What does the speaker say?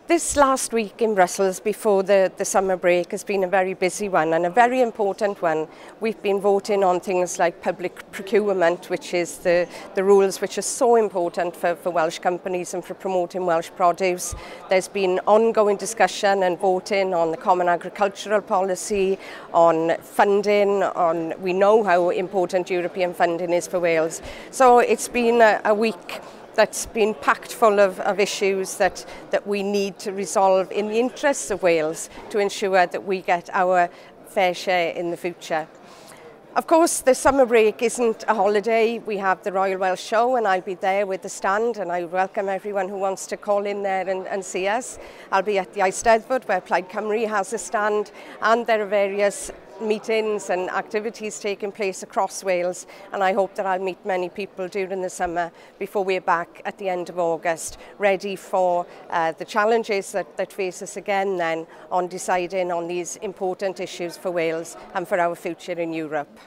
This last week in Brussels before the summer break has been a very busy one and a very important one. We've been voting on things like public procurement, which is the rules which are so important for Welsh companies and for promoting Welsh produce. There's been ongoing discussion and voting on the Common Agricultural Policy, on funding, we know how important European funding is for Wales. So it's been a week that's been packed full of issues that we need to resolve in the interests of Wales to ensure that we get our fair share in the future. Of course, the summer break isn't a holiday. We have the Royal Welsh Show and I'll be there with the stand, and I welcome everyone who wants to call in there and see us. I'll be at the Eisteddfod where Plaid Cymru has a stand, and there are various meetings and activities taking place across Wales, and I hope that I'll meet many people during the summer before we're back at the end of August, ready for the challenges that face us again then on deciding on these important issues for Wales and for our future in Europe.